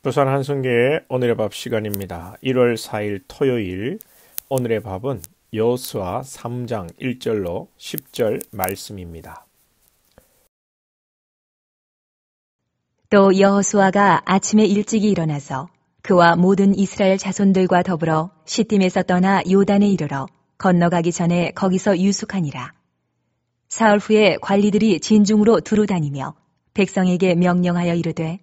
부산 한성교회 오늘의 밥 시간입니다. 1월 4일 토요일 오늘의 밥은 여호수아 3장 1절로 10절 말씀입니다. 또 여호수아가 아침에 일찍이 일어나서 그와 모든 이스라엘 자손들과 더불어 시딤에서 떠나 요단에 이르러 건너가기 전에 거기서 유숙하니라. 사흘 후에 관리들이 진중으로 두루 다니며 백성에게 명령하여 이르되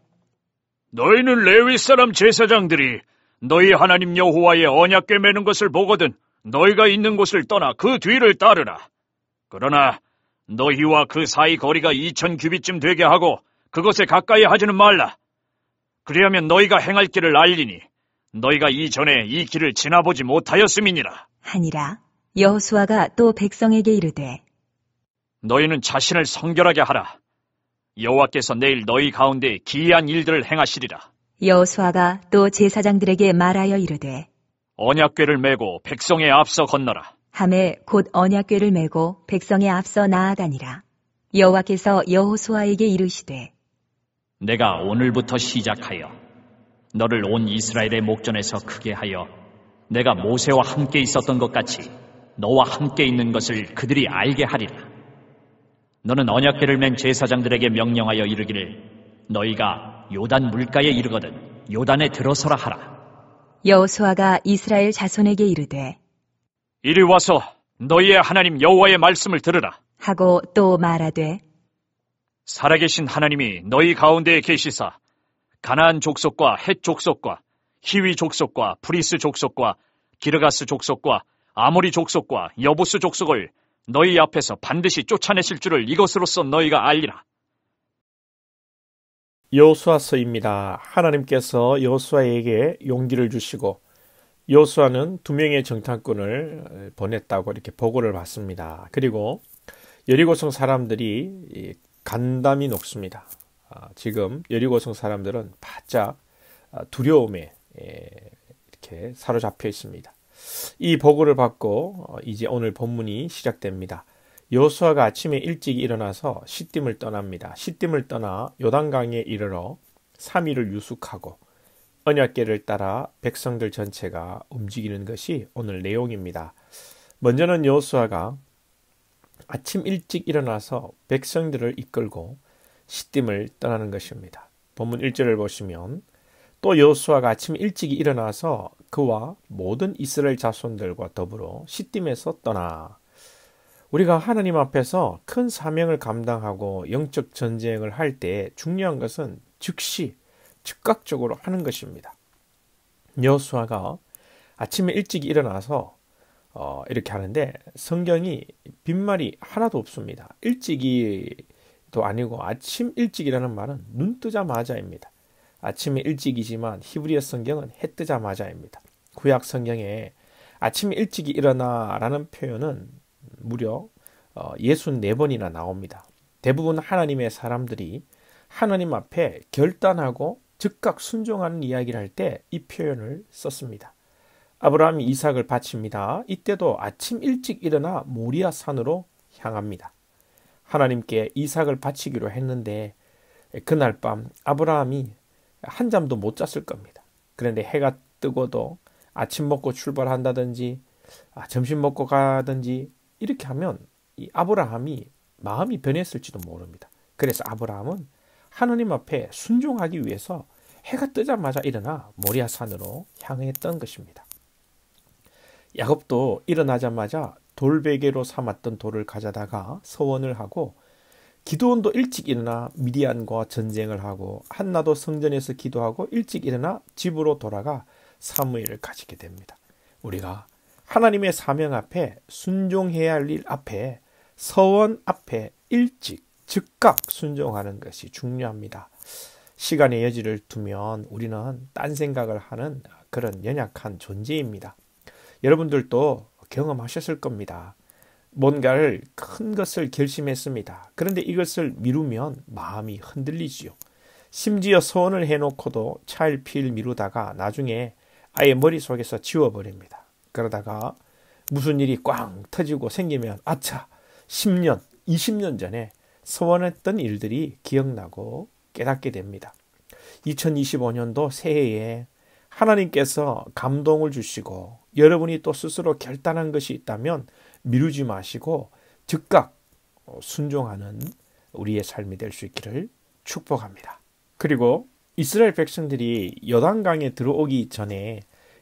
너희는 레위 사람 제사장들이 너희 하나님 여호와의 언약궤 매는 것을 보거든 너희가 있는 곳을 떠나 그 뒤를 따르라. 그러나 너희와 그 사이 거리가 2000규빗쯤 되게 하고 그것에 가까이 하지는 말라. 그리하면 너희가 행할 길을 알리니 너희가 이전에 이 길을 지나보지 못하였음이니라. 하니라. 여호수아가 또 백성에게 이르되 너희는 자신을 성결하게 하라. 여호와께서 내일 너희 가운데 기이한 일들을 행하시리라. 여호수아가 또 제사장들에게 말하여 이르되 언약궤를 메고 백성의 앞서 건너라. 하매 곧 언약궤를 메고 백성의 앞서 나아가니라. 여호와께서 여호수아에게 이르시되 내가 오늘부터 시작하여 너를 온 이스라엘의 목전에서 크게 하여 내가 모세와 함께 있었던 것 같이 너와 함께 있는 것을 그들이 알게 하리라. 너는 언약궤를 맨 제사장들에게 명령하여 이르기를 너희가 요단 물가에 이르거든 요단에 들어서라 하라. 여호수아가 이스라엘 자손에게 이르되 이리 와서 너희의 하나님 여호와의 말씀을 들으라. 하고 또 말하되 살아계신 하나님이 너희 가운데에 계시사 가나안 족속과 헷 족속과 히위 족속과 브리스 족속과 기르가스 족속과 아모리 족속과 여부스 족속을 너희 앞에서 반드시 쫓아내실 줄을 이것으로써 너희가 알리라. 여호수아서입니다. 하나님께서 여호수아에게 용기를 주시고 여호수아는 2명의 정탐꾼을 보냈다고 이렇게 보고를 받습니다. 그리고 여리고성 사람들이 간담이 높습니다. 지금 여리고성 사람들은 바짝 두려움에 이렇게 사로잡혀 있습니다. 이 보고를 받고 이제 오늘 본문이 시작됩니다. 여호수아가 아침에 일찍 일어나서 시딤을 떠납니다. 시딤을 떠나 요단강에 이르러 3일을 유숙하고 언약궤를 따라 백성들 전체가 움직이는 것이 오늘 내용입니다. 먼저는 여호수아가 아침 일찍 일어나서 백성들을 이끌고 시딤을 떠나는 것입니다. 본문 1절을 보시면 또 여호수아가 아침 일찍 일어나서 그와 모든 이스라엘 자손들과 더불어 시딤에서 떠나. 우리가 하나님 앞에서 큰 사명을 감당하고 영적 전쟁을 할 때 중요한 것은 즉시 즉각적으로 하는 것입니다. 여호수아가 아침에 일찍 일어나서 이렇게 하는데 성경이 빈말이 하나도 없습니다. 일찍이도 아니고 아침 일찍이라는 말은 눈 뜨자마자입니다. 아침에 일찍이지만 히브리어 성경은 해 뜨자마자입니다. 구약 성경에 아침 일찍이 일어나라는 표현은 무려 64번이나 나옵니다. 대부분 하나님의 사람들이 하나님 앞에 결단하고 즉각 순종하는 이야기를 할 때 이 표현을 썼습니다. 아브라함이 이삭을 바칩니다. 이때도 아침 일찍 일어나 모리아 산으로 향합니다. 하나님께 이삭을 바치기로 했는데 그날 밤 아브라함이 한잠도 못 잤을 겁니다. 그런데 해가 뜨고도 아침 먹고 출발한다든지 점심 먹고 가든지 이렇게 하면 이 아브라함이 마음이 변했을지도 모릅니다. 그래서 아브라함은 하나님 앞에 순종하기 위해서 해가 뜨자마자 일어나 모리아 산으로 향했던 것입니다. 야곱도 일어나자마자 돌베개로 삼았던 돌을 가져다가 서원을 하고 기드온도 일찍 일어나 미디안과 전쟁을 하고 한나도 성전에서 기도하고 일찍 일어나 집으로 돌아가 사무엘을 가지게 됩니다. 우리가 하나님의 사명 앞에 순종해야 할 일 앞에 서원 앞에 일찍 즉각 순종하는 것이 중요합니다. 시간의 여지를 두면 우리는 딴 생각을 하는 그런 연약한 존재입니다. 여러분들도 경험하셨을 겁니다. 뭔가를 큰 것을 결심했습니다. 그런데 이것을 미루면 마음이 흔들리지요. 심지어 소원을 해놓고도 차일피일 미루다가 나중에 아예 머릿속에서 지워버립니다. 그러다가 무슨 일이 꽝 터지고 생기면 아차 10년, 20년 전에 소원했던 일들이 기억나고 깨닫게 됩니다. 2025년도 새해에 하나님께서 감동을 주시고 여러분이 또 스스로 결단한 것이 있다면 미루지 마시고 즉각 순종하는 우리의 삶이 될 수 있기를 축복합니다. 그리고 이스라엘 백성들이 요단강에 들어오기 전에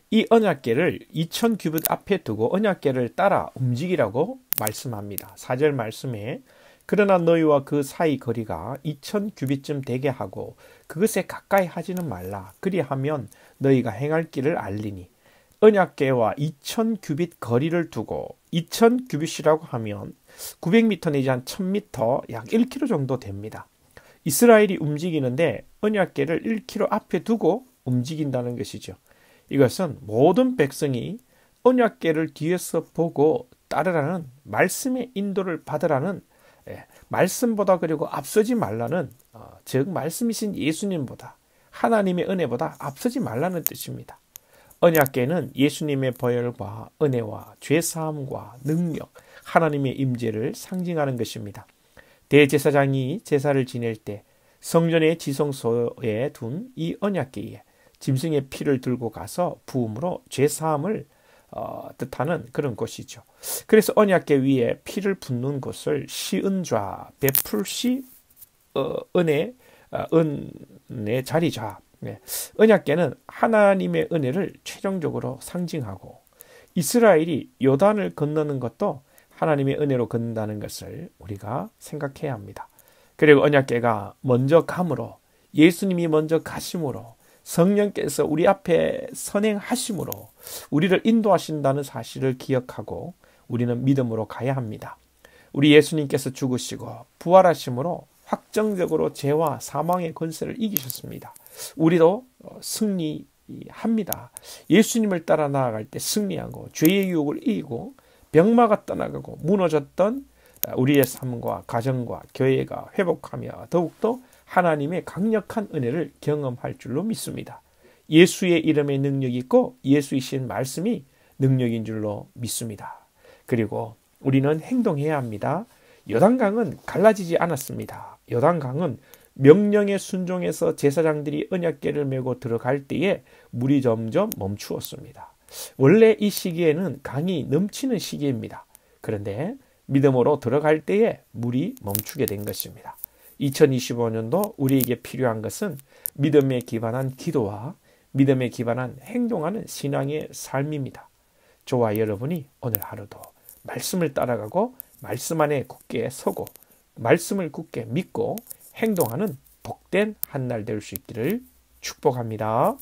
이 언약궤를 2000규빗 앞에 두고 언약궤를 따라 움직이라고 말씀합니다. 4절 말씀에 그러나 너희와 그 사이 거리가 2000규빗쯤 되게 하고 그것에 가까이 하지는 말라. 그리하면 너희가 행할 길을 알리니 언약궤와 2000규빗 거리를 두고 2000규빗이라고 하면 900m 내지 한 1000m 약 1km 정도 됩니다. 이스라엘이 움직이는데 언약궤를 1km 앞에 두고 움직인다는 것이죠. 이것은 모든 백성이 언약궤를 뒤에서 보고 따르라는 말씀의 인도를 받으라는 말씀보다 그리고 앞서지 말라는 즉 말씀이신 예수님보다 하나님의 은혜보다 앞서지 말라는 뜻입니다. 언약궤는 예수님의 보혈과 은혜와 죄사함과 능력, 하나님의 임재를 상징하는 것입니다. 대제사장이 제사를 지낼 때 성전의 지성소에 둔 이 언약궤에 짐승의 피를 들고 가서 부음으로 죄사함을 뜻하는 그런 곳이죠. 그래서 언약궤 위에 피를 붓는 곳을 시은좌, 베풀시 은혜 자리좌. 언약궤는 하나님의 은혜를 최종적으로 상징하고 이스라엘이 요단을 건너는 것도 하나님의 은혜로 건넌다는 것을 우리가 생각해야 합니다. 그리고 언약궤가 먼저 감으로 예수님이 먼저 가심으로 성령께서 우리 앞에 선행하심으로 우리를 인도하신다는 사실을 기억하고 우리는 믿음으로 가야 합니다. 우리 예수님께서 죽으시고 부활하심으로 확정적으로 죄와 사망의 권세를 이기셨습니다. 우리도 승리합니다. 예수님을 따라 나아갈 때 승리하고 죄의 유혹을 이기고 병마가 떠나가고 무너졌던 우리의 삶과 가정과 교회가 회복하며 더욱더 하나님의 강력한 은혜를 경험할 줄로 믿습니다. 예수의 이름에 능력이 있고 예수이신 말씀이 능력인 줄로 믿습니다. 그리고 우리는 행동해야 합니다. 요단강은 갈라지지 않았습니다. 요단강은 명령에 순종해서 제사장들이 언약궤를 메고 들어갈 때에 물이 점점 멈추었습니다. 원래 이 시기에는 강이 넘치는 시기입니다. 그런데 믿음으로 들어갈 때에 물이 멈추게 된 것입니다. 2025년도 우리에게 필요한 것은 믿음에 기반한 기도와 믿음에 기반한 행동하는 신앙의 삶입니다. 저와 여러분이 오늘 하루도 말씀을 따라가고 말씀 안에 굳게 서고 말씀을 굳게 믿고 행동하는 복된 한 날 될 수 있기를 축복합니다.